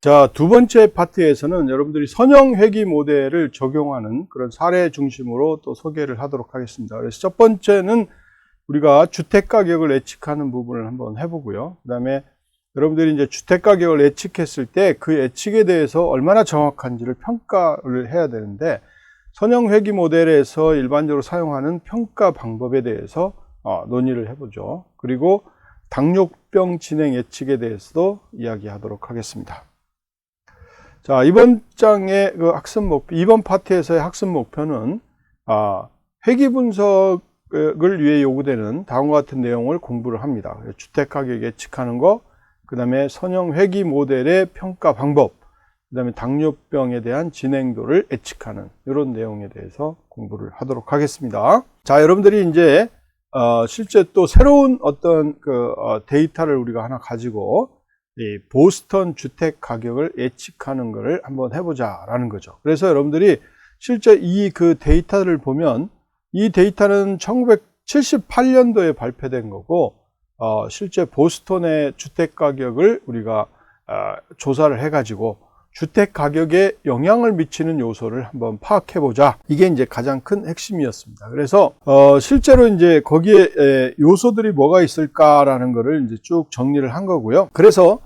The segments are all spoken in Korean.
자, 두 번째 파트에서는 여러분들이 선형회귀 모델을 적용하는 그런 사례 중심으로 또 소개를 하도록 하겠습니다. 그래서 첫 번째는 우리가 주택가격을 예측하는 부분을 한번 해보고요. 그 다음에 여러분들이 이제 주택가격을 예측했을 때 그 예측에 대해서 얼마나 정확한지를 평가를 해야 되는데, 선형회귀 모델에서 일반적으로 사용하는 평가 방법에 대해서 논의를 해보죠. 그리고 당뇨병 진행 예측에 대해서도 이야기하도록 하겠습니다. 자, 이번 장의 그 학습 목표, 이번 파트에서의 학습 목표는 회귀 분석을 위해 요구되는 다음과 같은 내용을 공부를 합니다. 주택가격 예측하는 거, 그 다음에 선형회귀 모델의 평가 방법, 그 다음에 당뇨병에 대한 진행도를 예측하는 이런 내용에 대해서 공부를 하도록 하겠습니다. 자, 여러분들이 이제 실제 또 새로운 어떤 데이터를 우리가 하나 가지고 이 보스턴 주택 가격을 예측하는 것을 한번 해보자라는 거죠. 그래서 여러분들이 실제 이 그 데이터를 보면, 이 데이터는 1978년도에 발표된 거고, 실제 보스턴의 주택 가격을 우리가 조사를 해가지고 주택 가격에 영향을 미치는 요소를 한번 파악해 보자. 이게 이제 가장 큰 핵심이었습니다. 그래서 실제로 이제 거기에 요소들이 뭐가 있을까라는 거를 이제 쭉 정리를 한 거고요. 그래서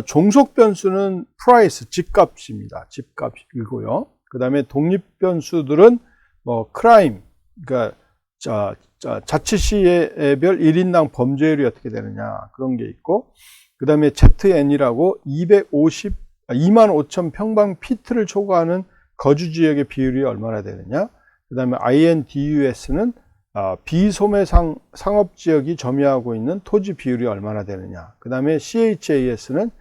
종속 변수는 프라이스, 집값입니다. 집값이고요. 그 다음에 독립 변수들은 뭐 크라임, 그러니까 자치시별 1인당 범죄율이 어떻게 되느냐, 그런 게 있고, 그 다음에 ZN이라고 25,000 평방피트를 초과하는 거주지역의 비율이 얼마나 되느냐, 그 다음에 INDUS는 비소매상 상업지역이 점유하고 있는 토지 비율이 얼마나 되느냐, 그 다음에 CHAS는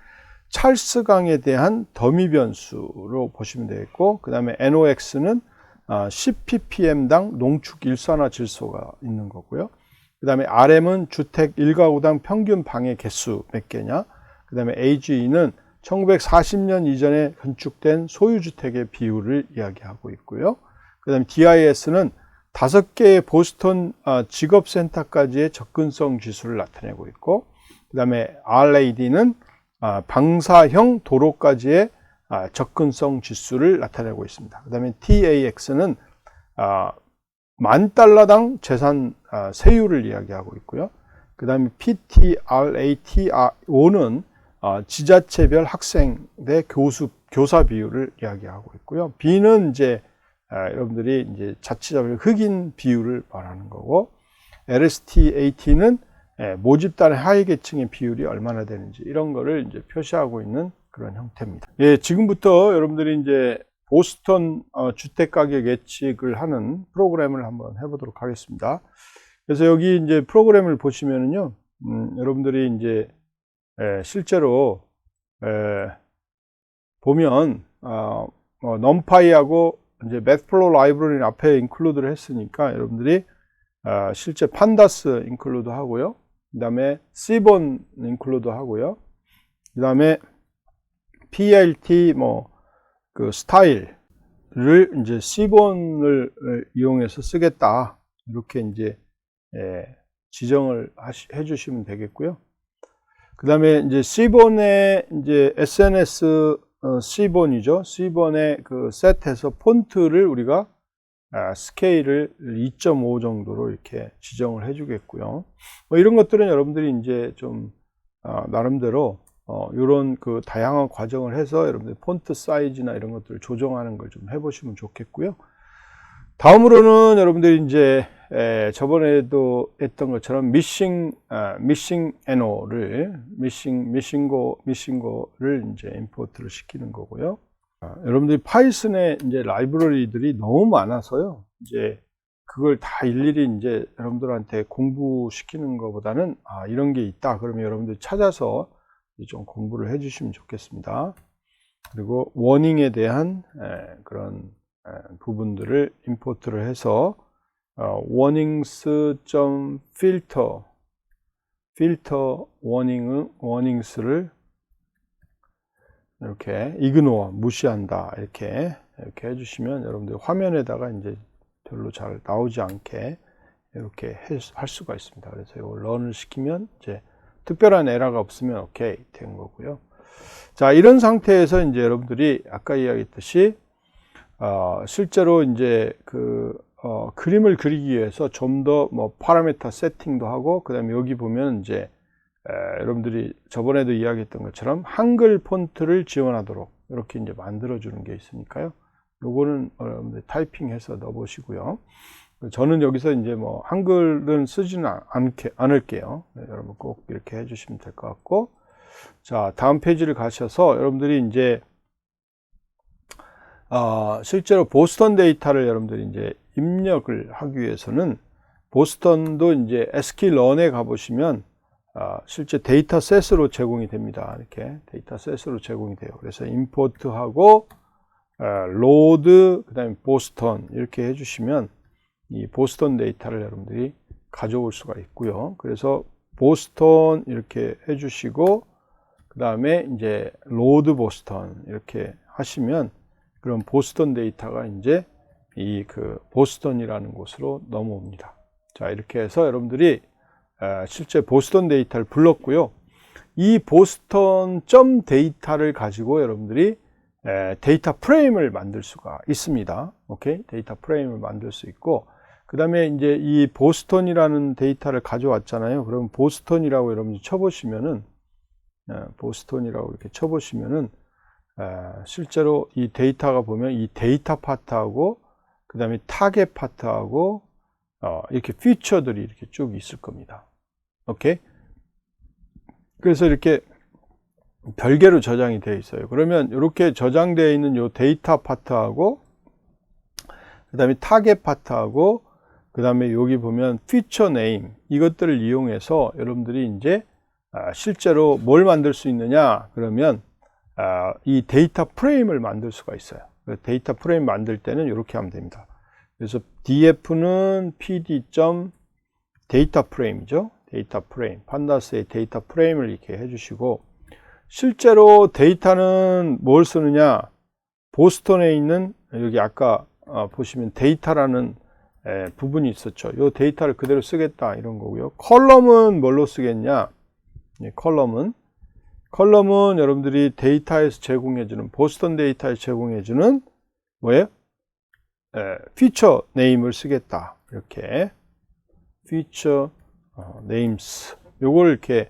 찰스강에 대한 더미 변수로 보시면 되겠고, 그 다음에 NOx는 10ppm당 농축 일산화 질소가 있는 거고요. 그 다음에 RM은 주택 1가구당 평균 방의 개수 몇 개냐, 그 다음에 AGE는 1940년 이전에 건축된 소유주택의 비율을 이야기하고 있고요. 그 다음에 DIS는 5개의 보스턴 직업센터까지의 접근성 지수를 나타내고 있고, 그 다음에 RAD는 방사형 도로까지의 접근성 지수를 나타내고 있습니다. 그 다음에 TAX는 $10,000당 재산 세율을 이야기하고 있고요. 그 다음에 PTRATO는 지자체별 학생 대 교사 비율을 이야기하고 있고요. B는 이제 여러분들이 이제 자치자별 흑인 비율을 말하는 거고, LSTAT는 모집단의 하위 계층의 비율이 얼마나 되는지, 이런 거를 이제 표시하고 있는 그런 형태입니다. 예, 지금부터 여러분들이 이제 보스턴 주택 가격 예측을 하는 프로그램을 한번 해보도록 하겠습니다. 그래서 여기 이제 프로그램을 보시면은요, 여러분들이 이제 실제로 보면 numpy하고 이제 mathflow 라이브러리 앞에 인클루드를 했으니까 여러분들이 실제 판다스 인클루드 하고요, 그 다음에 C본 인클루드 하고요, 그 다음에 PLT 그 스타일을 이제 C본을 이용해서 쓰겠다, 이렇게 이제 지정을 해 주시면 되겠고요. 그 다음에 이제 C본의 이제 SNS C본이죠. C본의 그 셋에서 폰트를 우리가 스케일을 2.5 정도로 이렇게 지정을 해 주겠고요. 이런 것들은 여러분들이 이제 좀 나름대로 이런 그 다양한 과정을 해서 여러분들 폰트 사이즈나 이런 것들을 조정하는 걸 좀 해보시면 좋겠고요. 다음으로는 여러분들이 이제 저번에도 했던 것처럼 missingNO를 missing거를 이제 임포트를 시키는 거고요. 여러분들이 파이썬의 이제 라이브러리들이 너무 많아서요, 이제 그걸 다 일일이 이제 여러분들한테 공부시키는 것보다는 이런 게 있다 그러면 여러분들이 찾아서 좀 공부를 해 주시면 좋겠습니다. 그리고 워닝에 대한 그런 부분들을 임포트를 해서 warnings.filter warnings를 이렇게 ignore 무시한다, 이렇게 해주시면 여러분들 화면에다가 이제 별로 잘 나오지 않게 이렇게 할 수가 있습니다. 그래서 이걸 런을 시키면 이제 특별한 에러가 없으면 오케이 된 거고요. 자, 이런 상태에서 이제 여러분들이 아까 이야기했듯이 실제로 이제 그림을 그리기 위해서 좀 더 뭐 파라미터 세팅도 하고, 그다음에 여기 보면 이제 여러분들이 저번에도 이야기했던 것처럼 한글 폰트를 지원하도록 이렇게 이제 만들어 주는 게 있으니까요. 요거는 여러분들 타이핑해서 넣어 보시고요. 저는 여기서 이제 뭐 한글은 쓰지는 않을게요. 네, 여러분 꼭 이렇게 해 주시면 될 것 같고. 자, 다음 페이지를 가셔서 여러분들이 이제 실제로 보스턴 데이터를 여러분들이 이제 입력을 하기 위해서는 보스턴도 이제 sklearn에 가보시면 실제 데이터셋으로 제공이 됩니다. 이렇게 데이터셋으로 제공이 돼요. 그래서 임포트하고 로드, 그 다음에 보스턴 이렇게 해주시면 이 보스턴 데이터를 여러분들이 가져올 수가 있고요. 그래서 보스턴 이렇게 해주시고, 그 다음에 이제 로드 보스턴 이렇게 하시면 그럼 보스턴 데이터가 이제 이 보스턴이라는 곳으로 넘어옵니다. 자, 이렇게 해서 여러분들이 실제 보스턴 데이터를 불렀고요. 이 보스턴 점 데이터를 가지고 여러분들이 데이터 프레임을 만들 수가 있습니다. 오케이? 데이터 프레임을 만들 수 있고, 그 다음에 이제 이 보스턴이라는 데이터를 가져왔잖아요. 그럼 보스턴이라고 여러분들이 쳐보시면은, 보스턴이라고 이렇게 쳐보시면은, 실제로 이 데이터가 보면 이 데이터 파트하고, 그 다음에 타겟 파트하고, 이렇게 피처들이 이렇게 쭉 있을 겁니다. 오케이? 그래서 이렇게 별개로 저장이 되어 있어요. 그러면 이렇게 저장되어 있는 이 데이터 파트하고, 그 다음에 타겟 파트하고, 그 다음에 여기 보면 피처 네임, 이것들을 이용해서 여러분들이 이제 실제로 뭘 만들 수 있느냐 그러면 이 데이터 프레임을 만들 수가 있어요. 데이터 프레임 만들 때는 이렇게 하면 됩니다. 그래서 df는 pd.데이터 프레임이죠. 데이터 프레임, 판다스의 데이터 프레임을 이렇게 해주시고, 실제로 데이터는 뭘 쓰느냐, 보스턴에 있는 여기 아까 보시면 데이터라는 부분이 있었죠. 이 데이터를 그대로 쓰겠다 이런 거고요. 컬럼은 뭘로 쓰겠냐, 컬럼은 여러분들이 데이터에서 제공해주는, 보스턴 데이터에서 제공해주는 뭐예요? 피처 네임을 쓰겠다. 이렇게 피처 네임스, 요걸 이렇게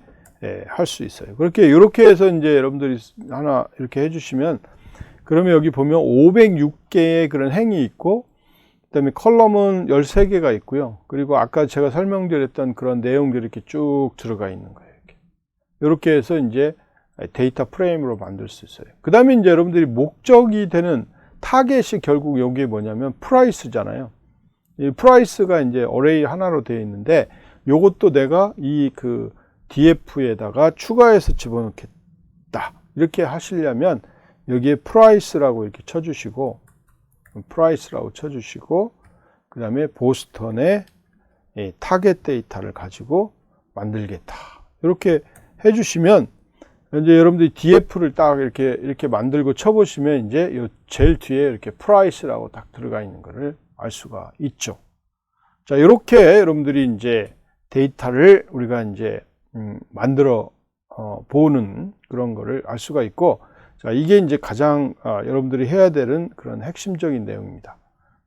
할 수 있어요. 이렇게 해서 이제 여러분들이 하나 이렇게 해주시면, 그러면 여기 보면 506개의 그런 행이 있고, 그 다음에 컬럼은 13개가 있고요. 그리고 아까 제가 설명드렸던 그런 내용들이 이렇게 쭉 들어가 있는 거예요. 이렇게 해서 이제 데이터 프레임으로 만들 수 있어요. 그 다음에 이제 여러분들이 목적이 되는 타겟이 결국 여기에 뭐냐면 프라이스잖아요. 이 프라이스가 이제 어레이 하나로 되어 있는데, 요것도 내가 이 df에다가 추가해서 집어넣겠다. 이렇게 하시려면 여기에 프라이스라고 이렇게 쳐주시고, 그 다음에 보스턴의 타겟 데이터를 가지고 만들겠다. 이렇게 해주시면 이제 여러분들이 df를 딱 이렇게 만들고 쳐보시면 이제 요 제일 뒤에 이렇게 프라이스라고 딱 들어가 있는 것을 알 수가 있죠. 자, 이렇게 여러분들이 이제 데이터를 우리가 이제 만들어 보는 그런 거를 알 수가 있고, 자, 이게 이제 가장 여러분들이 해야 되는 그런 핵심적인 내용입니다.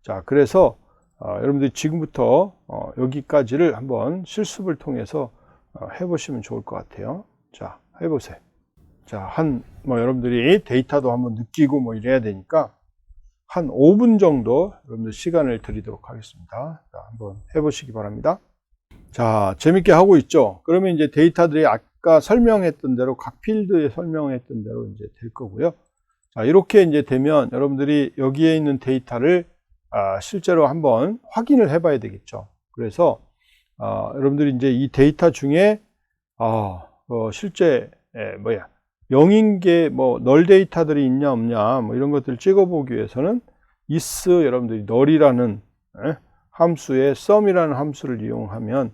자, 그래서 여러분들이 지금부터 여기까지를 한번 실습을 통해서 해보시면 좋을 것 같아요. 자, 해보세요. 자, 여러분들이 데이터도 한번 느끼고 뭐 이래야 되니까 한 5분 정도 여러분들 시간을 드리도록 하겠습니다. 자, 한번 해보시기 바랍니다. 자, 재밌게 하고 있죠? 그러면 이제 데이터들이 아까 설명했던 대로 각 필드에 설명했던 대로 이제 될 거고요. 자, 이렇게 이제 되면 여러분들이 여기에 있는 데이터를 실제로 한번 확인을 해 봐야 되겠죠. 그래서 여러분들이 이제 이 데이터 중에 실제 0인계 널 데이터들이 있냐 없냐 뭐 이런 것들을 찍어보기 위해서는 is 여러분들이 널이라는 함수의 sum이라는 함수를 이용하면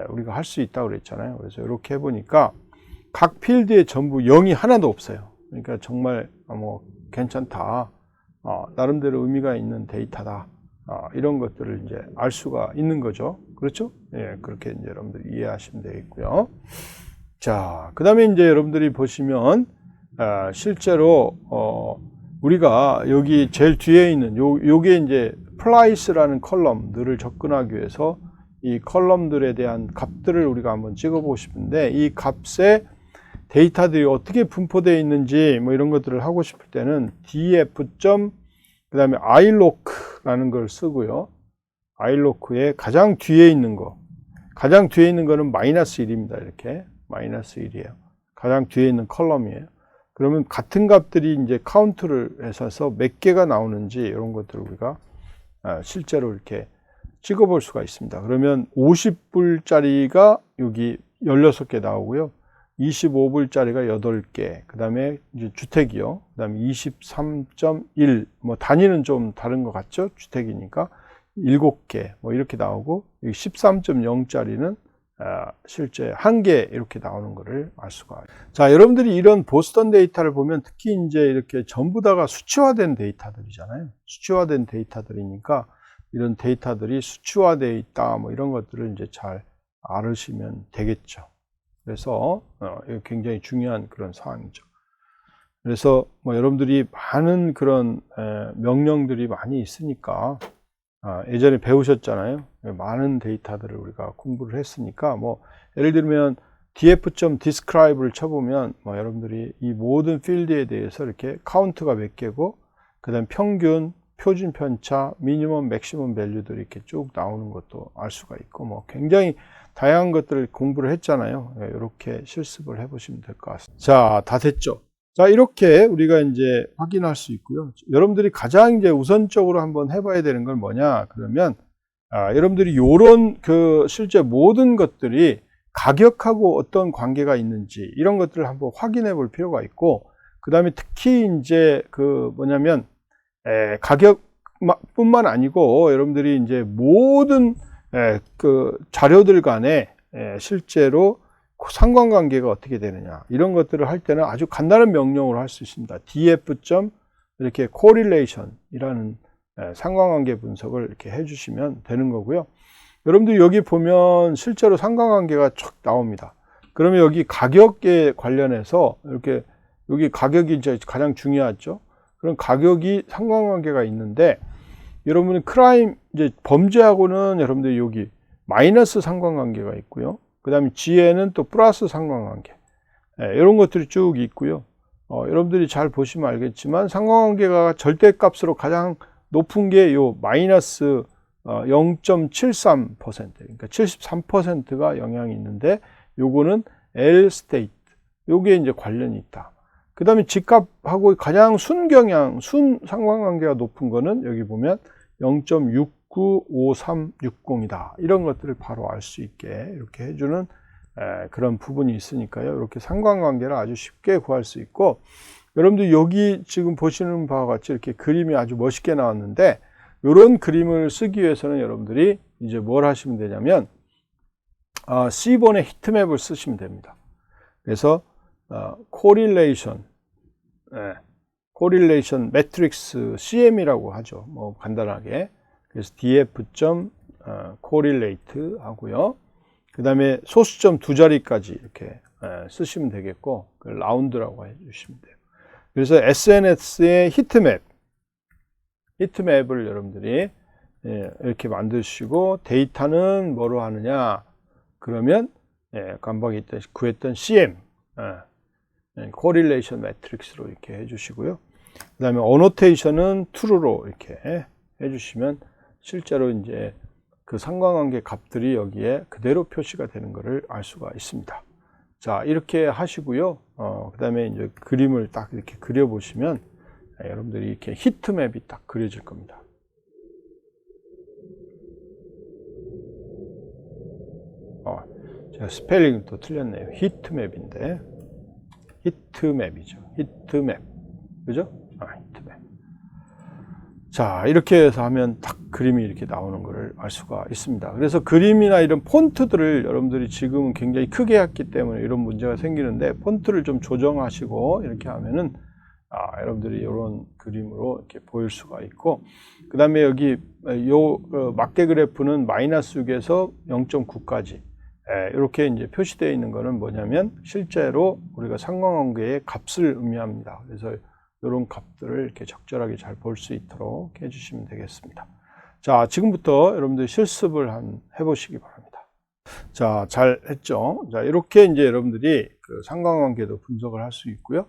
우리가 할 수 있다고 그랬잖아요. 그래서 이렇게 해보니까 각 필드에 전부 0이 하나도 없어요. 그러니까 정말 괜찮다. 나름대로 의미가 있는 데이터다. 이런 것들을 이제 알 수가 있는 거죠. 그렇죠? 예, 그렇게 이제 여러분들이 이해하시면 되겠고요. 자, 그 다음에 이제 여러분들이 보시면 실제로 우리가 여기 제일 뒤에 있는 요게 이제 플라이스라는 컬럼들을 접근하기 위해서 이 컬럼들에 대한 값들을 우리가 한번 찍어보고 싶은데, 이 값에 데이터들이 어떻게 분포되어 있는지 뭐 이런 것들을 하고 싶을 때는 df. 그 다음에 iloc라는 걸 쓰고요. iloc에 가장 뒤에 있는 거, 가장 뒤에 있는 거는 -1입니다. 이렇게 -1이에요. 가장 뒤에 있는 컬럼이에요. 그러면 같은 값들이 이제 카운트를 해서 몇 개가 나오는지 이런 것들을 우리가 실제로 이렇게 찍어볼 수가 있습니다. 그러면 50불짜리가 여기 16개 나오고요. 25불짜리가 8개, 그 다음에 이제 주택이요. 그 다음에 23.1, 뭐 단위는 좀 다른 것 같죠? 주택이니까 7개, 뭐 이렇게 나오고, 13.0짜리는 실제 1개 이렇게 나오는 것을 알 수가 있어요. 자, 여러분들이 이런 보스턴 데이터를 보면 특히 이제 이렇게 전부 다가 수치화된 데이터들이잖아요. 수치화된 데이터들이니까 이런 데이터들이 수치화되어 있다, 뭐 이런 것들을 이제 잘 알으시면 되겠죠. 그래서 이거 굉장히 중요한 그런 사항이죠. 그래서 뭐 여러분들이 많은 그런 명령들이 많이 있으니까 예전에 배우셨잖아요. 많은 데이터들을 우리가 공부를 했으니까, 뭐 예를 들면 df.describe를 쳐보면 뭐 여러분들이 이 모든 필드에 대해서 이렇게 카운트가 몇 개고, 그 다음 평균, 표준 편차, 미니멈, 맥시멈 밸류들이 이렇게 쭉 나오는 것도 알 수가 있고, 뭐 굉장히 다양한 것들을 공부를 했잖아요. 이렇게 실습을 해보시면 될 것 같습니다. 자, 다 됐죠? 자, 이렇게 우리가 이제 확인할 수 있고요. 여러분들이 가장 이제 우선적으로 한번 해봐야 되는 건 뭐냐? 그러면, 여러분들이 요런 실제 모든 것들이 가격하고 어떤 관계가 있는지 이런 것들을 한번 확인해 볼 필요가 있고, 그 다음에 특히 이제 뭐냐면, 가격뿐만 아니고 여러분들이 이제 모든 자료들 간에 실제로 상관관계가 어떻게 되느냐, 이런 것들을 할 때는 아주 간단한 명령으로 할 수 있습니다. df. 이렇게 correlation 이라는 상관관계 분석을 이렇게 해주시면 되는 거고요. 여러분들 여기 보면 실제로 상관관계가 쫙 나옵니다. 그러면 여기 가격에 관련해서 이렇게 여기 가격이 이제 가장 중요하죠. 그런 가격이 상관관계가 있는데, 여러분이 크라임, 이제 범죄하고는 여러분들 여기 마이너스 상관관계가 있고요. 그 다음에 G에는 또 플러스 상관관계. 이런 것들이 쭉 있고요. 여러분들이 잘 보시면 알겠지만 상관관계가 절대값으로 가장 높은 게 요 마이너스 0.73%, 그러니까 73%가 영향이 있는데, 요거는 L state, 요게 이제 관련이 있다. 그 다음에 집값하고 가장 순 상관관계가 높은 거는 여기 보면 0.695360이다. 이런 것들을 바로 알 수 있게 이렇게 해주는 그런 부분이 있으니까요. 이렇게 상관관계를 아주 쉽게 구할 수 있고, 여러분들 여기 지금 보시는 바와 같이 이렇게 그림이 아주 멋있게 나왔는데, 이런 그림을 쓰기 위해서는 여러분들이 이제 뭘 하시면 되냐면, C본의 히트맵을 쓰시면 됩니다. 그래서 correlation matrix CM이라고 하죠. 뭐 간단하게. 그래서 df. correlate 하고요. 그 다음에 소수점 2자리까지 이렇게 쓰시면 되겠고, 라운드라고 해주시면 돼요. 그래서 SNS의 히트맵을 여러분들이 이렇게 만드시고, 데이터는 뭐로 하느냐? 그러면 간방에 구했던 CM, correlation matrix로 이렇게 해주시고요. 그 다음에 annotation은 true로 이렇게 해주시면 실제로 이제 그 상관관계 값들이 여기에 그대로 표시가 되는 것을 알 수가 있습니다. 자, 이렇게 하시고요. 그 다음에 이제 그림을 딱 이렇게 그려보시면 여러분들이 이렇게 히트맵이 딱 그려질 겁니다. 제가 스펠링 또 틀렸네요. 히트맵인데. 히트맵이죠. 히트맵. 그죠? 히트맵. 자, 이렇게 해서 하면 딱 그림이 이렇게 나오는 것을 알 수가 있습니다. 그래서 그림이나 이런 폰트들을 여러분들이 지금은 굉장히 크게 했기 때문에 이런 문제가 생기는데, 폰트를 좀 조정하시고 이렇게 하면은 여러분들이 이런 그림으로 이렇게 보일 수가 있고, 그 다음에 여기 막대 그래프는 -6에서 0.9까지, 이렇게 이제 표시되어 있는 거는 뭐냐면 실제로 우리가 상관관계의 값을 의미합니다. 그래서 이런 값들을 이렇게 적절하게 잘 볼 수 있도록 해주시면 되겠습니다. 자, 지금부터 여러분들 실습을 해보시기 바랍니다. 자, 잘 했죠? 자, 이렇게 이제 여러분들이 그 상관관계도 분석을 할 수 있고요.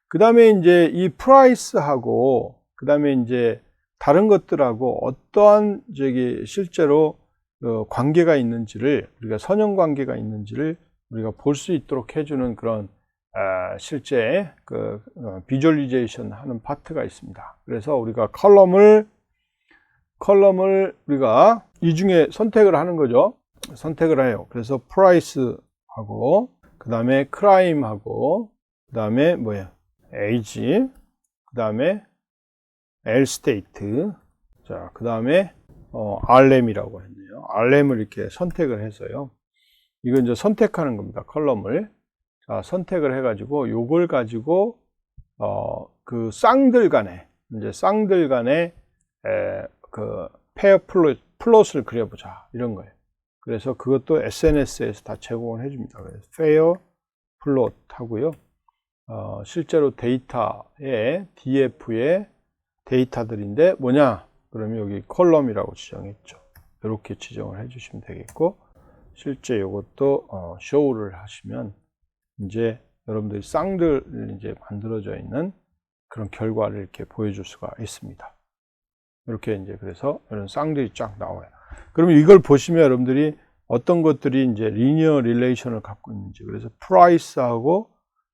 그 다음에 이제 이 프라이스하고, 그 다음에 이제 다른 것들하고 어떠한 실제로 관계가 있는지를, 우리가 선형 관계가 있는지를 우리가 볼 수 있도록 해주는 그런 실제 비주얼리제이션 하는 파트가 있습니다. 그래서 우리가 컬럼을 우리가 이 중에 선택을 하는 거죠. 선택을 해요. 그래서 price하고, 그 다음에 crime하고, 그 다음에 뭐야? age, 그 다음에 L-state, 자, 그 다음에 RLM이라고 했네요. RLM을 이렇게 선택을 해서요. 이건 이제 선택하는 겁니다. 컬럼을. 자, 선택을 해가지고 요걸 가지고 그 쌍들 간에 그 페어 플롯을 그려보자, 이런 거예요. 그래서 그것도 SNS에서 다 제공을 해줍니다. 그래서 페어 플롯 하고요. 실제로 데이터의 DF의 데이터들인데 뭐냐? 그러면 여기 컬럼이라고 지정했죠. 이렇게 지정을 해주시면 되겠고, 실제 이것도 show를 하시면 이제 여러분들이 쌍들 이제 만들어져 있는 그런 결과를 이렇게 보여줄 수가 있습니다. 이렇게 이제 그래서 이런 쌍들이 쫙 나와요. 그러면 이걸 보시면 여러분들이 어떤 것들이 이제 리니어 릴레이션을 갖고 있는지, 그래서 프라이스하고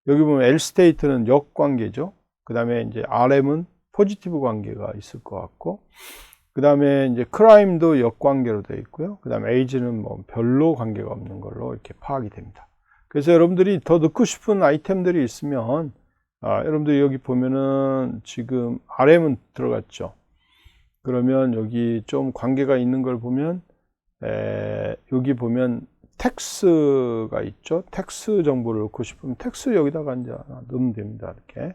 여기 보면 L-state는 역관계죠. 그 다음에 이제 RM은 포지티브 관계가 있을 것 같고, 그 다음에 이제 크라임도 역관계로 되어 있고요. 그 다음에 에이지는 뭐 별로 관계가 없는 걸로 이렇게 파악이 됩니다. 그래서 여러분들이 더 넣고 싶은 아이템들이 있으면, 여러분들이 여기 보면은 지금 RM은 들어갔죠. 그러면 여기 좀 관계가 있는 걸 보면, 여기 보면 텍스가 있죠. 텍스 정보를 넣고 싶으면 텍스 여기다가 이제 넣으면 됩니다. 이렇게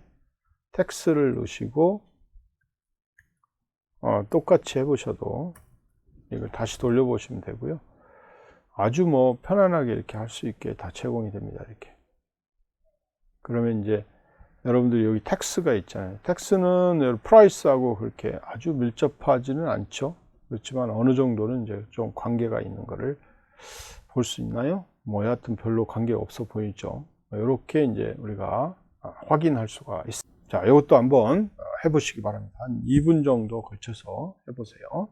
텍스를 넣으시고, 똑같이 해보셔도 이걸 다시 돌려보시면 되고요. 아주 뭐 편안하게 이렇게 할 수 있게 다 제공이 됩니다. 이렇게. 그러면 이제 여러분들이 여기 텍스가 있잖아요. 텍스는 프라이스하고 그렇게 아주 밀접하지는 않죠. 그렇지만 어느 정도는 이제 좀 관계가 있는 거를 볼 수 있나요? 뭐 여하튼 별로 관계가 없어 보이죠. 이렇게 이제 우리가 확인할 수가 있습니다. 자, 이것도 한번 해보시기 바랍니다. 한 2분 정도 걸쳐서 해보세요.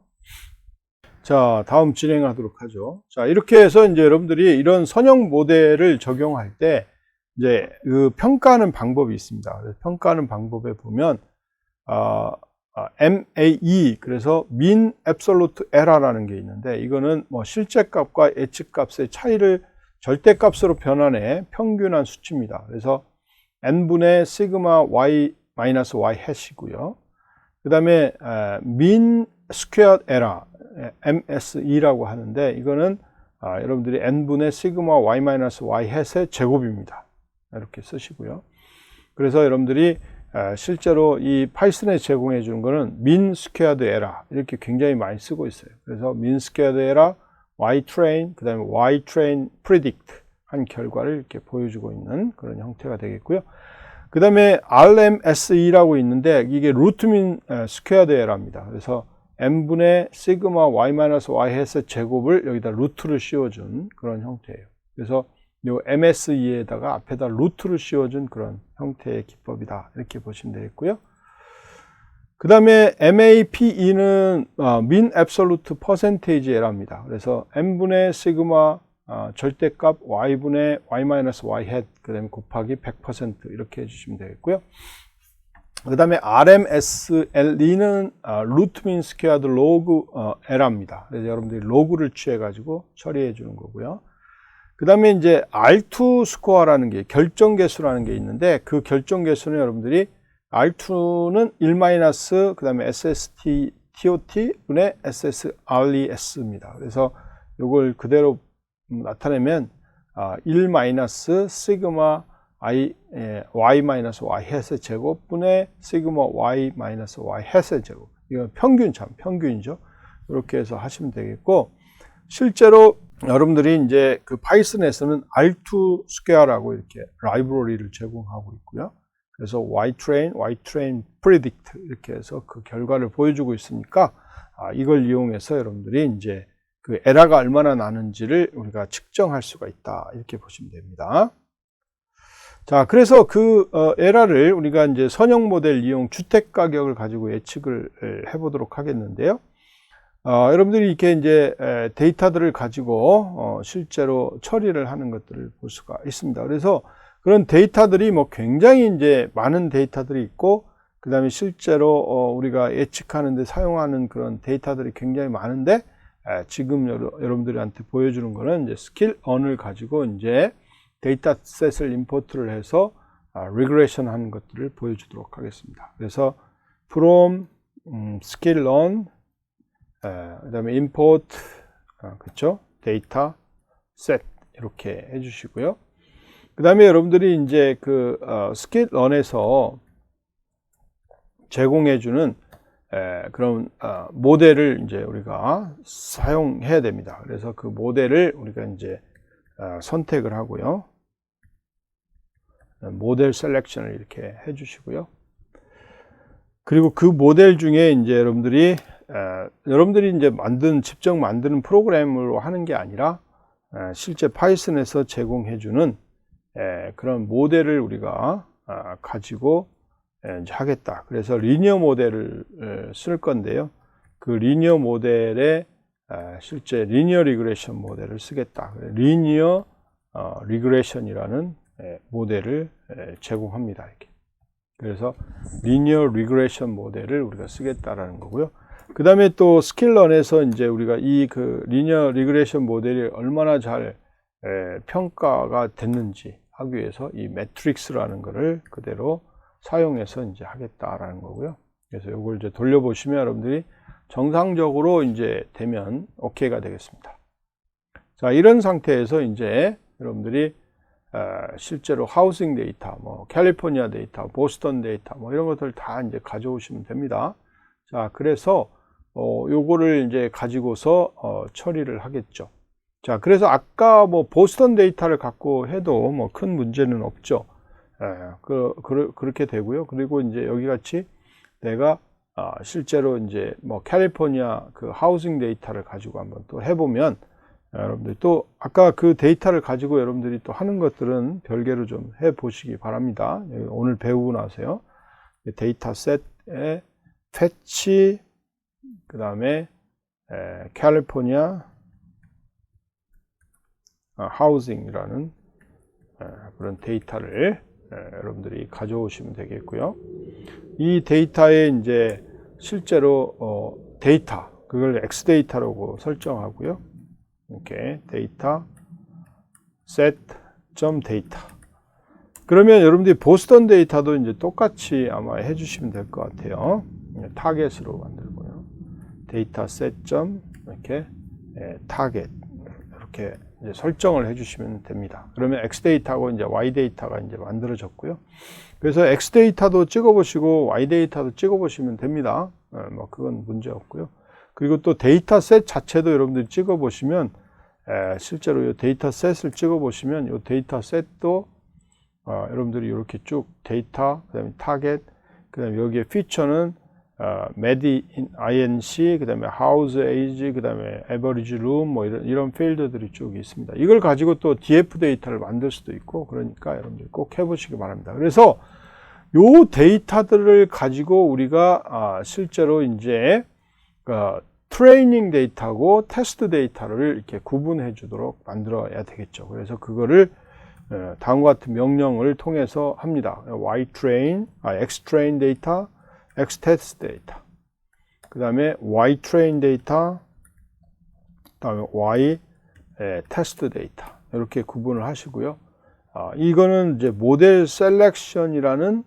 자, 다음 진행하도록 하죠. 자, 이렇게 해서 이제 여러분들이 이런 선형 모델을 적용할 때 이제 그 평가하는 방법이 있습니다. 그래서 평가하는 방법에 보면 MAE, 그래서 mean absolute error라는 게 있는데, 이거는 뭐 실제값과 예측값의 차이를 절대값으로 변환해 평균한 수치입니다. 그래서 n분의 시그마 y 마이너스 y 해시고요. 그 다음에 mean squared error, MSE라고 하는데, 이거는 여러분들이 n분의 시그마 y 마이너스 y 햇의 제곱입니다. 이렇게 쓰시고요. 그래서 여러분들이 실제로 이 파이썬에 제공해 주는 거는 mean squared error, 이렇게 굉장히 많이 쓰고 있어요. 그래서 mean squared error, y-train, 그 다음에 y-train predict 한 결과를 이렇게 보여주고 있는 그런 형태가 되겠고요. 그 다음에 RMSE라고 있는데, 이게 루트 민 스퀘어드 에러입니다. 그래서 n분의 시그마 y-y 햇의 제곱을 여기다 루트를 씌워준 그런 형태예요. 그래서 이 MSE에다가 앞에다 루트를 씌워준 그런 형태의 기법이다, 이렇게 보시면 되겠고요. 그 다음에 MAPE는 mean absolute percentage error입니다. 그래서 n분의 시그마 절대값 y분의 y-y 햇, 그 다음에 곱하기 100% 이렇게 해주시면 되겠고요. 그 다음에 RMSLE는 루트 민 스퀘어드 로그 에러입니다. 그래서 여러분들이 로그를 취해 가지고 처리해 주는 거고요. 그 다음에 이제 R2 스코어라는 게 결정계수라는 게 있는데, 그 결정계수는 여러분들이 R2는 1- 그 다음에 SST TOT 분의 SSRES입니다. 그래서 이걸 그대로 나타내면 1- 시그마 y-y 햇의 제곱 분의 시그마 y-y 햇의 제곱. 이건 평균이죠. 이렇게 해서 하시면 되겠고, 실제로 여러분들이 이제 그 파이썬에서는 R2 스퀘어라고 이렇게 라이브러리를 제공하고 있고요. 그래서 ytrain predict 이렇게 해서 그 결과를 보여주고 있으니까 이걸 이용해서 여러분들이 이제 그 에러가 얼마나 나는지를 우리가 측정할 수가 있다. 이렇게 보시면 됩니다. 자, 그래서 그 에러를 우리가 이제 선형 모델 이용 주택 가격을 가지고 예측을 해보도록 하겠는데요. 여러분들이 이렇게 이제 데이터들을 가지고 실제로 처리를 하는 것들을 볼 수가 있습니다. 그래서 그런 데이터들이 뭐 굉장히 이제 많은 데이터들이 있고, 그 다음에 실제로 우리가 예측하는 데 사용하는 그런 데이터들이 굉장히 많은데, 지금 여러분들한테 보여주는 거는 이제 스킬런을 가지고 이제 데이터셋을 임포트를 해서 리그레션 하는 것들을 보여주도록 하겠습니다. 그래서 from skillon 그 다음에 import 그렇죠? 데이터 셋 이렇게 해주시고요. 그 다음에 여러분들이 이제 그 skillon에서 제공해주는 그런 모델을 이제 우리가 사용해야 됩니다. 그래서 그 모델을 우리가 이제 선택을 하고요. 모델 셀렉션을 이렇게 해주시고요. 그리고 그 모델 중에 이제 여러분들이 이제 직접 만드는 프로그램으로 하는 게 아니라 실제 파이썬에서 제공해주는 그런 모델을 우리가 가지고 이제 하겠다. 그래서 리니어 모델을 쓸 건데요. 그 리니어 모델에 실제 리니어 리그레션 모델을 쓰겠다. 리니어 리그레션이라는 모델을 제공합니다. 이렇게. 그래서 리니어 리그레션 모델을 우리가 쓰겠다라는 거고요. 그 다음에 또 스킬런에서 이제 우리가 이 그 리니어 리그레션 모델이 얼마나 잘 평가가 됐는지 하기 위해서 이 매트릭스라는 거를 그대로 사용해서 이제 하겠다라는 거고요. 그래서 이걸 이제 돌려보시면 여러분들이 정상적으로 이제 되면 OK가 되겠습니다. 자, 이런 상태에서 이제 여러분들이 실제로 하우싱 데이터, 뭐 캘리포니아 데이터, 보스턴 데이터, 뭐 이런 것들 다 이제 가져오시면 됩니다. 자, 그래서 요거를 이제 가지고서 처리를 하겠죠. 자, 그래서 아까 뭐 보스턴 데이터를 갖고 해도 뭐 큰 문제는 없죠. 그렇게 되고요. 그리고 이제 여기 같이 내가 실제로 이제 뭐 캘리포니아 그 하우싱 데이터를 가지고 한번 또 해보면 여러분들이 또 아까 그 데이터를 가지고 여러분들이 또 하는 것들은 별개로 좀 해보시기 바랍니다. 오늘 배우고 나서요. 데이터 셋에 패치, 그 다음에 캘리포니아 하우싱이라는 그런 데이터를 여러분들이 가져오시면 되겠고요. 이 데이터에 이제 실제로 데이터, 그걸 X 데이터라고 설정하고요. 이렇게 데이터 set.data. 그러면 여러분들이 보스턴 데이터도 이제 똑같이 아마 해주시면 될 것 같아요. 타겟으로 만들고요. 데이터 set. 이렇게 타겟 이렇게 이제 설정을 해주시면 됩니다. 그러면 X 데이터하고 이제 Y 데이터가 이제 만들어졌고요. 그래서 X 데이터도 찍어보시고 Y 데이터도 찍어보시면 됩니다. 뭐 그건 문제 없고요. 그리고 또 데이터 셋 자체도 여러분들이 찍어보시면 실제로 이 데이터 셋을 찍어보시면 이 데이터 셋도 여러분들이 이렇게 쭉 데이터, 그 다음에 타겟, 그 다음에 여기에 피처는 메디 INC, 그 다음에 하우스 에이지, 그 다음에 에버리지 룸, 뭐 이런 필드들이 쭉 있습니다. 이걸 가지고 또 DF 데이터를 만들 수도 있고, 그러니까 여러분들 꼭 해보시기 바랍니다. 그래서 요 데이터들을 가지고 우리가 실제로 이제 트레이닝 데이터하고 테스트 데이터를 이렇게 구분해 주도록 만들어야 되겠죠. 그래서 그거를 다음과 같은 명령을 통해서 합니다. xtrain 데이터, xtest 데이터, 그 다음에 ytrain 데이터, 그 다음에 ytest 데이터 이렇게 구분을 하시고요. 이거는 이제 모델 셀렉션이라는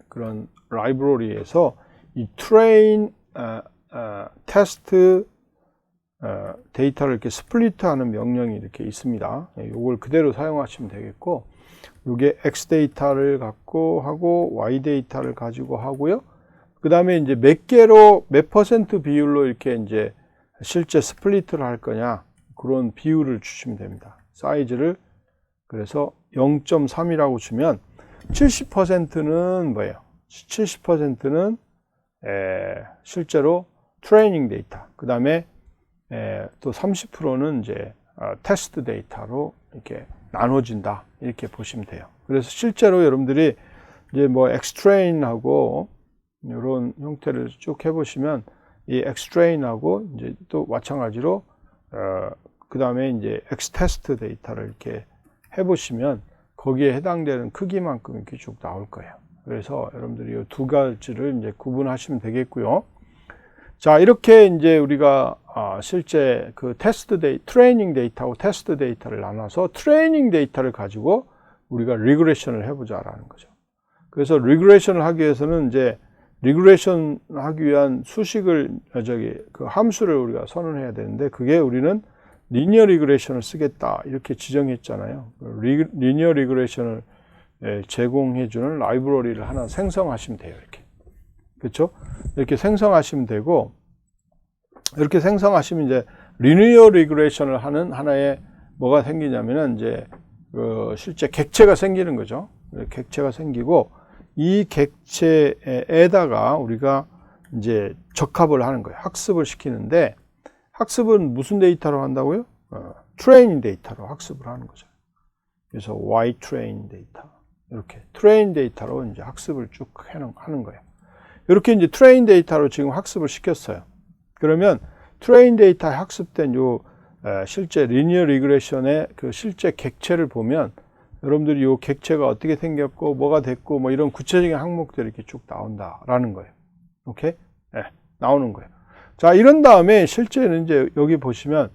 그런 라이브러리에서 이 트레인 테스트 데이터를 이렇게 스플리트하는 명령이 이렇게 있습니다. 이걸 그대로 사용하시면 되겠고, 이게 X 데이터를 갖고 하고 Y 데이터를 가지고 하고요. 그 다음에 이제 몇 개로, 몇 퍼센트 비율로 이렇게 이제 실제 스플리트를 할 거냐, 그런 비율을 주시면 됩니다. 사이즈를. 그래서 0.3이라고 주면 70%는 뭐예요? 70%는 실제로 트레이닝 데이터, 그 다음에 또 30%는 이제 테스트 데이터로 이렇게 나눠진다, 이렇게 보시면 돼요. 그래서 실제로 여러분들이 이제 뭐 엑스트레인하고 이런 형태를 쭉 해보시면 이 엑스트레인하고 이제 또 마찬가지로 그 다음에 이제 엑스테스트 데이터를 이렇게 해보시면 거기에 해당되는 크기만큼 이렇게 쭉 나올 거예요. 그래서 여러분들이 이 두 가지를 이제 구분하시면 되겠고요. 자, 이렇게 이제 우리가 실제 그 트레이닝 데이터하고 테스트 데이터를 나눠서 트레이닝 데이터를 가지고 우리가 리그레션을 해보자라는 거죠. 그래서 리그레션을 하기 위해서는 이제 리그레션 하기 위한 수식을, 그 함수를 우리가 선언해야 되는데, 그게 우리는 리니어 리그레션을 쓰겠다, 이렇게 지정했잖아요. 리니어 리그레션을 제공해주는 라이브러리를 하나 생성하시면 돼요, 이렇게. 그렇죠? 이렇게 생성하시면 되고, 이렇게 생성하시면 이제 리니어 리그레션을 하는 하나의 뭐가 생기냐면은 이제 그 실제 객체가 생기는 거죠. 객체가 생기고, 이 객체에다가 우리가 이제 적합을 하는 거예요. 학습을 시키는데, 학습은 무슨 데이터로 한다고요? 트레이닝 데이터로 학습을 하는 거죠. 그래서 Y 트레인 데이터, 이렇게 트레인 데이터로 이제 학습을 쭉 하는 거예요. 이렇게 이제 트레인 데이터로 지금 학습을 시켰어요. 그러면 트레인 데이터에 학습된 요 실제 리니어 리그레션의 그 실제 객체를 보면 여러분들이 요 객체가 어떻게 생겼고 뭐가 됐고 뭐 이런 구체적인 항목들이 이렇게 쭉 나온다라는 거예요. 오케이? 네, 나오는 거예요. 자, 이런 다음에 실제는 이제 여기 보시면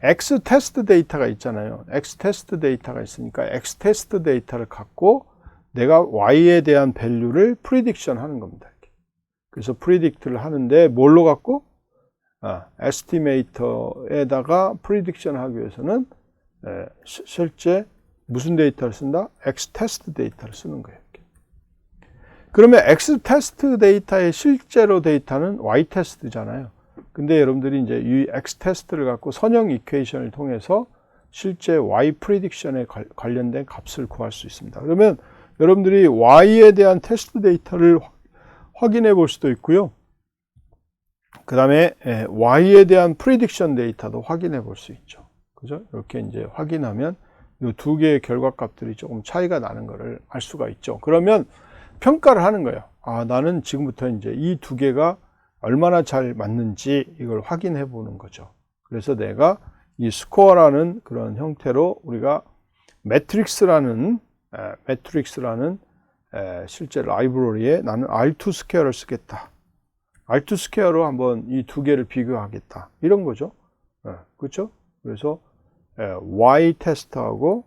X 테스트 데이터가 있잖아요. X 테스트 데이터가 있으니까 X 테스트 데이터를 갖고 내가 Y에 대한 밸류를 프리딕션 하는 겁니다. 이렇게. 그래서 프리딕트를 하는데 뭘로 갖고? 에스티메이터에다가 프리딕션 하기 위해서는 실제 무슨 데이터를 쓴다? X 테스트 데이터를 쓰는 거예요. 이렇게. 그러면 X 테스트 데이터의 실제로 데이터는 Y 테스트잖아요. 근데 여러분들이 이제 이 X 테스트를 갖고 선형 이퀘이션을 통해서 실제 Y 프리딕션에 관련된 값을 구할 수 있습니다. 그러면 여러분들이 Y에 대한 테스트 데이터를 확인해 볼 수도 있고요. 그 다음에 Y에 대한 프리딕션 데이터도 확인해 볼 수 있죠. 그죠? 이렇게 이제 확인하면 이 두 개의 결과값들이 조금 차이가 나는 것을 알 수가 있죠. 그러면 평가를 하는 거예요. 나는 지금부터 이제 이 두 개가 얼마나 잘 맞는지 이걸 확인해 보는 거죠. 그래서 내가 이 스코어라는 그런 형태로 우리가 매트릭스라는 실제 라이브러리에 나는 R2 스퀘어를 쓰겠다. R2 스퀘어로 한번 이 두 개를 비교하겠다. 이런 거죠. 그렇죠? 그래서 Y 테스트하고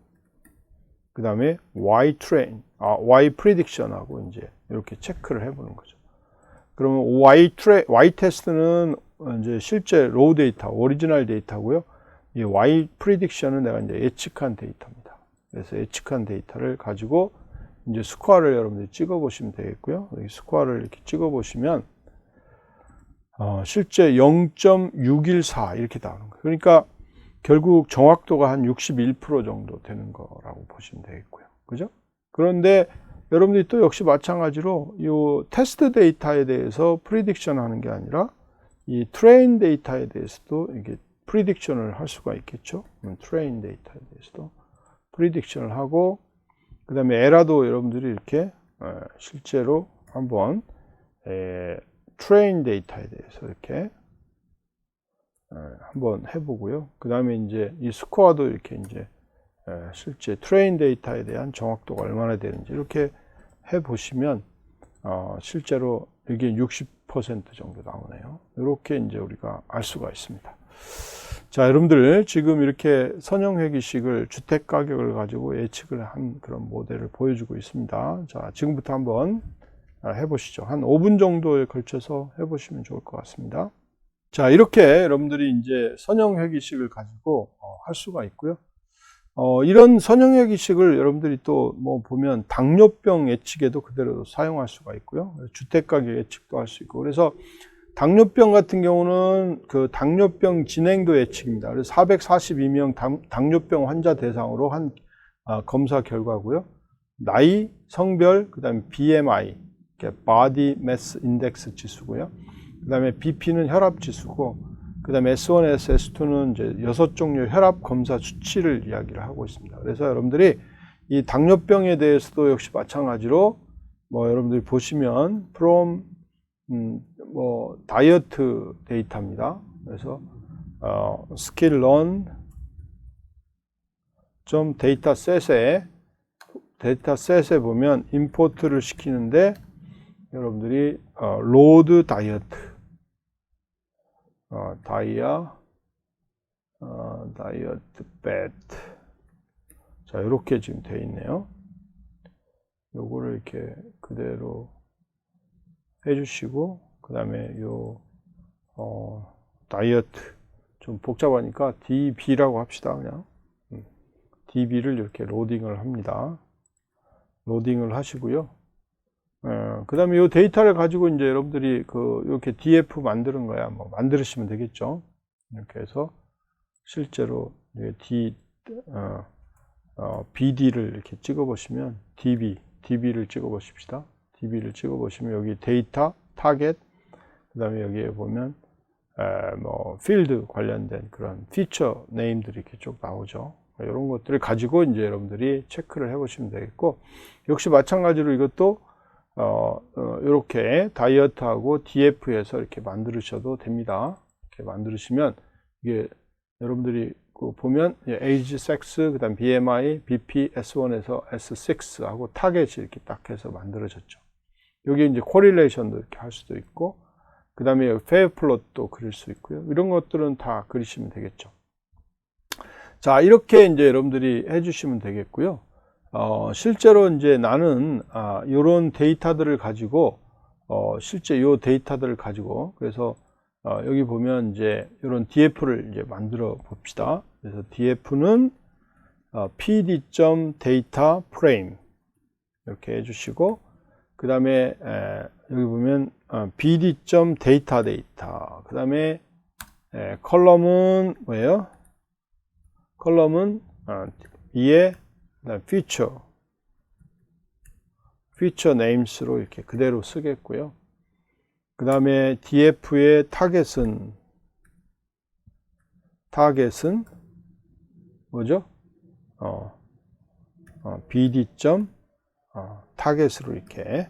그 다음에 Y 트레인, Y 프리딕션하고 이제 이렇게 체크를 해보는 거죠. 그러면 Y 테스트는 이제 실제 로우 데이터, 오리지널 데이터고요. 이 Y 프리딕션은 내가 이제 예측한 데이터입니다. 그래서 예측한 데이터를 가지고 이제 스코어를 여러분들이 찍어 보시면 되겠고요. 여기 스코어를 이렇게 찍어 보시면 실제 0.614 이렇게 나오는 거예요. 그러니까 결국 정확도가 한 61% 정도 되는 거라고 보시면 되겠고요. 그죠? 그런데 여러분들이 또 역시 마찬가지로 이 테스트 데이터에 대해서 프리딕션 하는 게 아니라 이 트레인 데이터에 대해서도 이게 프리딕션을 할 수가 있겠죠. 트레인 데이터에 대해서도 프리딕션을 하고 그 다음에 에라도 여러분들이 이렇게 실제로 한번 트레인 데이터에 대해서 이렇게 한번 해보고요. 그 다음에 이제 이 스코어도 이렇게 이제 실제 트레인 데이터에 대한 정확도가 얼마나 되는지 이렇게 해보시면 실제로 이게 60% 정도 나오네요. 이렇게 이제 우리가 알 수가 있습니다. 자, 여러분들 지금 이렇게 선형회귀식을 주택 가격을 가지고 예측을 한 그런 모델을 보여주고 있습니다. 자, 지금부터 한번 해보시죠. 한 5분 정도에 걸쳐서 해보시면 좋을 것 같습니다. 자, 이렇게 여러분들이 이제 선형회귀식을 가지고 할 수가 있고요. 이런 선형회귀식을 여러분들이 또 뭐 보면 당뇨병 예측에도 그대로 사용할 수가 있고요. 주택가격 예측도 할 수 있고. 그래서 당뇨병 같은 경우는 그 당뇨병 진행도 예측입니다. 그래서 442명 당뇨병 환자 대상으로 한 검사 결과고요. 나이, 성별, 그 다음에 BMI, Body Mass Index 지수고요. 그 다음에 BP는 혈압 지수고, 그 다음에 S1, S2는 이제 6종류 혈압 검사 수치를 이야기를 하고 있습니다. 그래서 여러분들이 이 당뇨병에 대해서도 역시 마찬가지로 뭐 여러분들이 보시면 from 뭐 다이어트 데이터입니다. 그래서 skilllearn 좀 데이터셋에 보면 임포트를 시키는데 여러분들이 로드 다이어트 다이어트 배트 자 이렇게 지금 되어 있네요. 요거를 이렇게 그대로 해주시고 그 다음에 요 다이어트 좀 복잡하니까 DB라고 합시다. 그냥 DB를 이렇게 로딩을 합니다. 로딩을 하시고요. 그 다음에 이 데이터를 가지고 이제 여러분들이 이렇게 DF 만드는 거야. 뭐 만드시면 되겠죠. 이렇게 해서 실제로 BD를 이렇게 찍어 보시면 DB를 찍어 보십시다. DB를 찍어 보시면 여기 데이터, 타겟, 그 다음에 여기에 보면 뭐 필드 관련된 그런 피처 네임들이 이렇게 쭉 나오죠. 이런 것들을 가지고 이제 여러분들이 체크를 해 보시면 되겠고, 역시 마찬가지로 이것도 이렇게 다이어트하고 DF에서 이렇게 만드셔도 됩니다. 이렇게 만드시면 이게 여러분들이 보면 에이지, 섹스, 그다음 BMI, BP, S1에서 S6 하고 타겟이 이렇게 딱 해서 만들어졌죠. 여기 이제 코릴레이션도 이렇게 할 수도 있고, 그다음에 페어 플롯도 그릴 수 있고요. 이런 것들은 다 그리시면 되겠죠. 자, 이렇게 이제 여러분들이 해주시면 되겠고요. 실제로 이제 나는 이런 데이터들을 가지고 실제 이 데이터들을 가지고 그래서 여기 보면 이제 이런 DF를 이제 만들어 봅시다. 그래서 DF는 pd.data_frame 이렇게 해주시고 그 다음에 여기 보면 bd.data 그 다음에 컬럼은 뭐예요? 컬럼은 이에 feature names로 이렇게 그대로 쓰겠고요. 그 다음에 DF의 타겟은 뭐죠? bd. 타겟으로 이렇게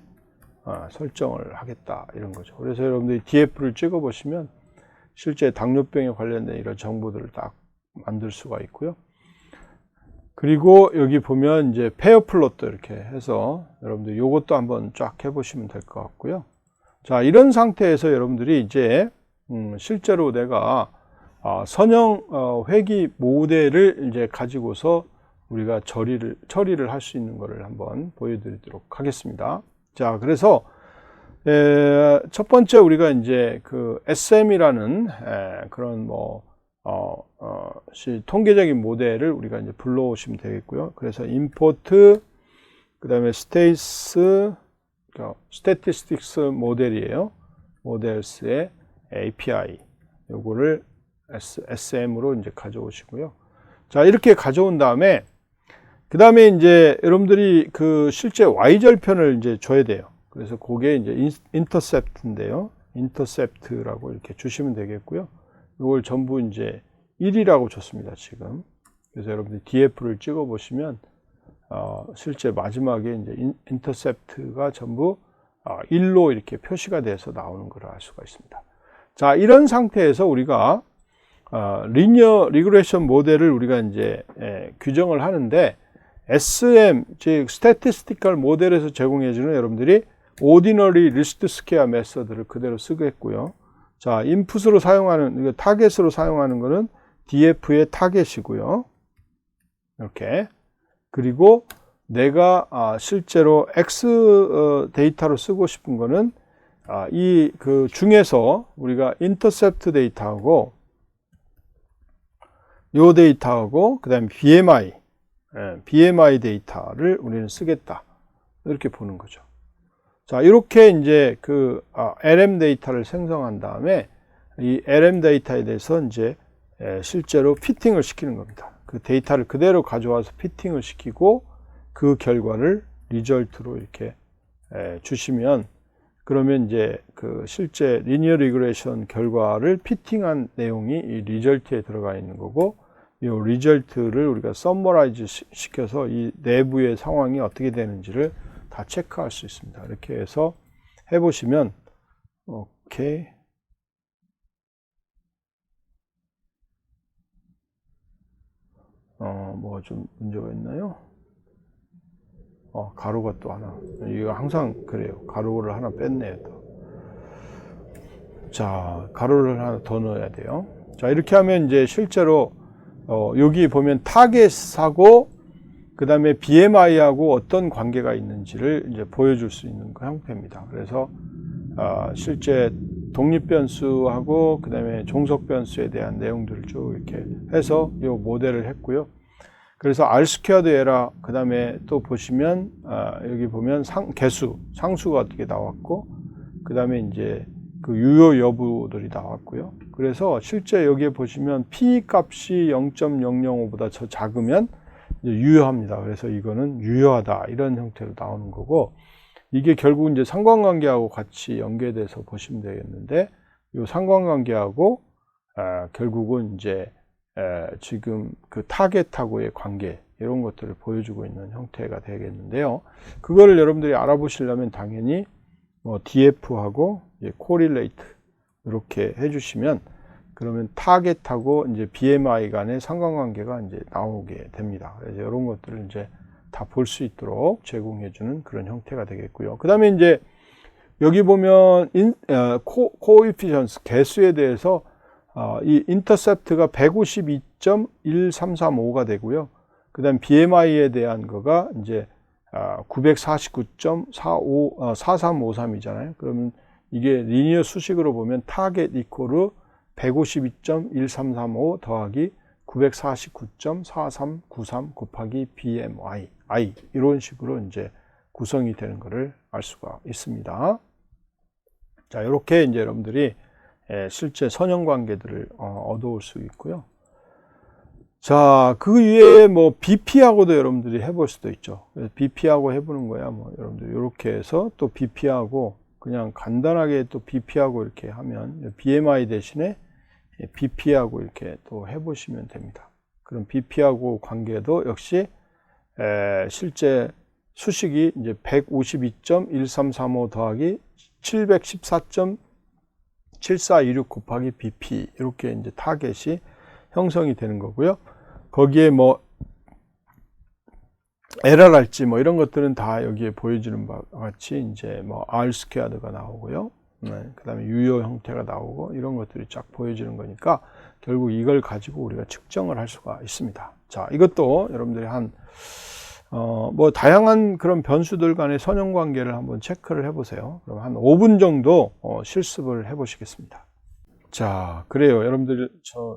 설정을 하겠다 이런 거죠. 그래서 여러분들이 DF를 찍어 보시면 실제 당뇨병에 관련된 이런 정보들을 딱 만들 수가 있고요. 그리고 여기 보면 이제 페어 플롯도 이렇게 해서 여러분들 요것도 한번 쫙 해보시면 될 것 같고요. 자, 이런 상태에서 여러분들이 이제 실제로 내가 선형 회귀 모델을 이제 가지고서 우리가 처리를 할 수 있는 것을 한번 보여드리도록 하겠습니다. 자, 그래서 첫 번째 우리가 이제 그 SM이라는 그런 뭐 통계적인 모델을 우리가 이제 불러오시면 되겠고요. 그래서 import 그 다음에 statistics 모델이에요. 모델스의 API 요거를 SM으로 이제 가져오시고요. 자, 이렇게 가져온 다음에 그 다음에 이제 여러분들이 그 실제 Y절편을 이제 줘야 돼요. 그래서 그게 이제 intercept인데요. intercept라고 이렇게 주시면 되겠고요. 이걸 전부 이제 1이라고 줬습니다, 지금. 그래서 여러분들이 DF를 찍어 보시면, 실제 마지막에 이제 intercept가 전부 1로 이렇게 표시가 돼서 나오는 걸 알 수가 있습니다. 자, 이런 상태에서 우리가 리니어 리그레션 모델을 우리가 이제 규정을 하는데, SM, 즉 스태티스티컬 모델에서 제공해주는 여러분들이 오디너리 리스트 스퀘어 메서드를 그대로 쓰겠고요. 자, 인풋으로 사용하는 타겟으로 사용하는 거는 DF의 타겟이고요. 이렇게. 그리고 내가 실제로 X 데이터로 쓰고 싶은 거는 이 그 중에서 우리가 인터셉트 데이터하고 요 데이터하고 그다음에 BMI BMI 데이터를 우리는 쓰겠다. 이렇게 보는 거죠. 자, 이렇게 이제 그 LM 데이터를 생성한 다음에 이 LM 데이터에 대해서 이제 실제로 피팅을 시키는 겁니다. 그 데이터를 그대로 가져와서 피팅을 시키고 그 결과를 리절트로 이렇게 주시면, 그러면 이제 그 실제 리니어 리그레션 결과를 피팅한 내용이 이 리절트에 들어가 있는 거고, 이 리절트를 우리가 서머라이즈 시켜서 이 내부의 상황이 어떻게 되는지를 다 체크할 수 있습니다. 이렇게 해서 해보시면, 오케이. 뭐가 좀 문제가 있나요? 가로가 또 하나. 이거 항상 그래요. 가로를 하나 뺐네요, 또. 자, 가로를 하나 더 넣어야 돼요. 자, 이렇게 하면 이제 실제로, 여기 보면 타겟하고, 그 다음에 BMI하고 어떤 관계가 있는지를 이제 보여줄 수 있는 그 형태입니다. 그래서, 실제 독립변수하고, 그 다음에 종속변수에 대한 내용들을 쭉 이렇게 해서 이 모델을 했고요. 그래서 R² 에라, 그 다음에 또 보시면, 여기 보면 개수, 상수가 어떻게 나왔고, 그 다음에 이제 그 유효 여부들이 나왔고요. 그래서 실제 여기에 보시면 P 값이 0.005보다 더 작으면 이제 유효합니다. 그래서 이거는 유효하다. 이런 형태로 나오는 거고, 이게 결국 이제 상관관계하고 같이 연계돼서 보시면 되겠는데, 이 상관관계하고, 결국은 이제 지금 그 타겟하고의 관계, 이런 것들을 보여주고 있는 형태가 되겠는데요. 그거를 여러분들이 알아보시려면 당연히 뭐 DF하고 correlate 이렇게 해주시면, 그러면 타겟하고 이제 BMI 간의 상관관계가 이제 나오게 됩니다. 그래서 이런 것들을 이제 다 볼 수 있도록 제공해주는 그런 형태가 되겠고요. 그 다음에 이제 여기 보면 코에피션스 개수에 대해서 이 인터셉트가 152.1335가 되고요. 그 다음 BMI에 대한 거가 이제 949.4353이잖아요. 그러면 이게 리니어 수식으로 보면 타겟 이코르 152.1335 더하기 949.4393 곱하기 BMI, 이런 식으로 이제 구성이 되는 것을 알 수가 있습니다. 자, 이렇게 이제 여러분들이 실제 선형 관계들을 얻어올 수 있고요. 자, 그 위에 뭐 BP하고도 여러분들이 해볼 수도 있죠. BP하고 해보는 거야. 뭐 여러분들 이렇게 해서 또 BP하고 그냥 간단하게 또 BP하고 이렇게 하면 BMI 대신에 BP하고 이렇게 또 해보시면 됩니다. 그럼 BP하고 관계도 역시 실제 수식이 이제 152.1335 더하기 714.7426 곱하기 BP, 이렇게 이제 타겟이 형성이 되는 거고요. 거기에 뭐 LR할지 뭐 이런 것들은 다 여기에 보여주는 바와 같이 이제 뭐 R²가 나오고요. 그 다음에 유효 형태가 나오고 이런 것들이 쫙 보여지는 거니까 결국 이걸 가지고 우리가 측정을 할 수가 있습니다. 자, 이것도 여러분들이 뭐 다양한 그런 변수들 간의 선형 관계를 한번 체크를 해보세요. 그럼 한 5분 정도 실습을 해보시겠습니다. 자, 그래요. 여러분들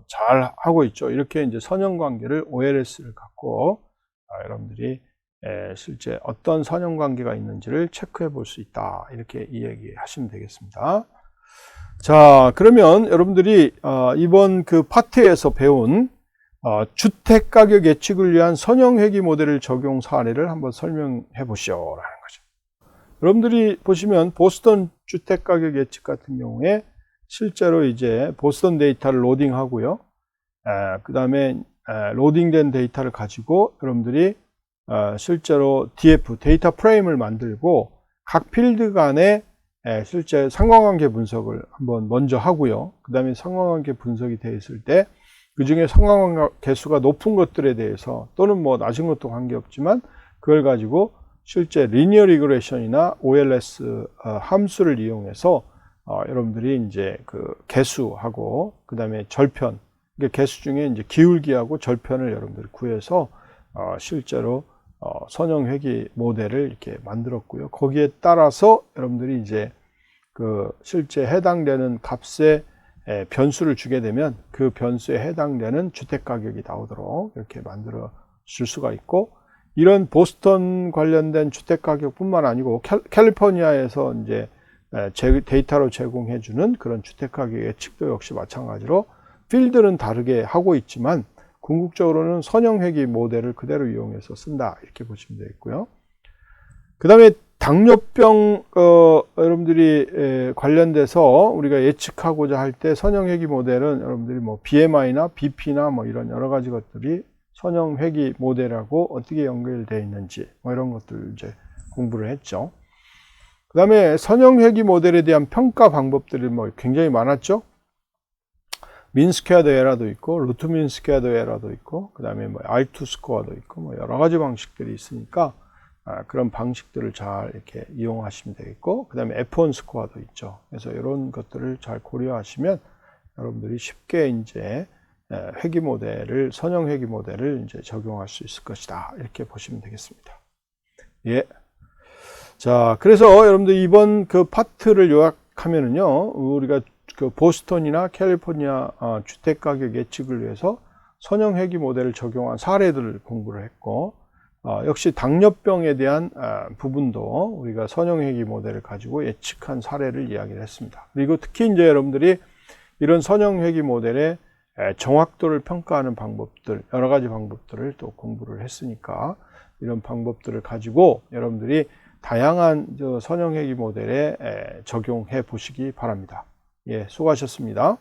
잘 하고 있죠. 이렇게 이제 선형 관계를 OLS를 갖고 여러분들이 실제 어떤 선형 관계가 있는지를 체크해 볼 수 있다. 이렇게 이야기하시면 되겠습니다. 자, 그러면 여러분들이 이번 그 파트에서 배운 주택 가격 예측을 위한 선형 회귀 모델을 적용 사례를 한번 설명해 보시오라는 거죠. 여러분들이 보시면 보스턴 주택 가격 예측 같은 경우에 실제로 이제 보스턴 데이터를 로딩하고요. 그 다음에 로딩된 데이터를 가지고 여러분들이 실제로 DF, 데이터 프레임을 만들고 각 필드 간의 실제 상관관계 분석을 한번 먼저 하고요. 그 다음에 상관관계 분석이 되어 있을 때 그 중에 상관관계 개수가 높은 것들에 대해서 또는 뭐 낮은 것도 관계없지만 그걸 가지고 실제 리니어 리그레션이나 OLS 함수를 이용해서 여러분들이 이제 그 개수하고 그 다음에 절편, 개수 중에 이제 기울기하고 절편을 여러분들이 구해서 실제로 선형 회귀 모델을 이렇게 만들었고요. 거기에 따라서 여러분들이 이제 그 실제 해당되는 값에 변수를 주게 되면 그 변수에 해당되는 주택 가격이 나오도록 이렇게 만들어 쓸 수가 있고, 이런 보스턴 관련된 주택 가격뿐만 아니고 캘리포니아에서 이제 데이터로 제공해주는 그런 주택 가격 예측도 역시 마찬가지로 필드는 다르게 하고 있지만 궁극적으로는 선형회귀 모델을 그대로 이용해서 쓴다, 이렇게 보시면 되겠고요. 그 다음에 당뇨병 여러분들이 관련돼서 우리가 예측하고자 할 때 선형회귀 모델은 여러분들이 뭐 BMI나 BP나 뭐 이런 여러 가지 것들이 선형회귀 모델하고 어떻게 연결되어 있는지 뭐 이런 것들 이제 공부를 했죠. 그 다음에 선형회귀 모델에 대한 평가 방법들이 뭐 굉장히 많았죠. 민 스퀘어드 에러도 있고, 루트 민 스퀘어드 에러도 있고, 그 다음에 뭐 R2 스코어도 있고, 뭐 여러 가지 방식들이 있으니까 그런 방식들을 잘 이렇게 이용하시면 되겠고, 그 다음에 F1 스코어도 있죠. 그래서 이런 것들을 잘 고려하시면 여러분들이 쉽게 이제 회귀 모델을, 선형 회귀 모델을 이제 적용할 수 있을 것이다, 이렇게 보시면 되겠습니다. 예. 자, 그래서 여러분들 이번 그 파트를 요약하면은요, 우리가 그 보스턴이나 캘리포니아 주택 가격 예측을 위해서 선형 회귀 모델을 적용한 사례들을 공부를 했고, 역시 당뇨병에 대한 부분도 우리가 선형 회귀 모델을 가지고 예측한 사례를 이야기를 했습니다. 그리고 특히 이제 여러분들이 이런 선형 회귀 모델의 정확도를 평가하는 방법들, 여러 가지 방법들을 또 공부를 했으니까 이런 방법들을 가지고 여러분들이 다양한 선형 회귀 모델에 적용해 보시기 바랍니다. 예, 수고하셨습니다.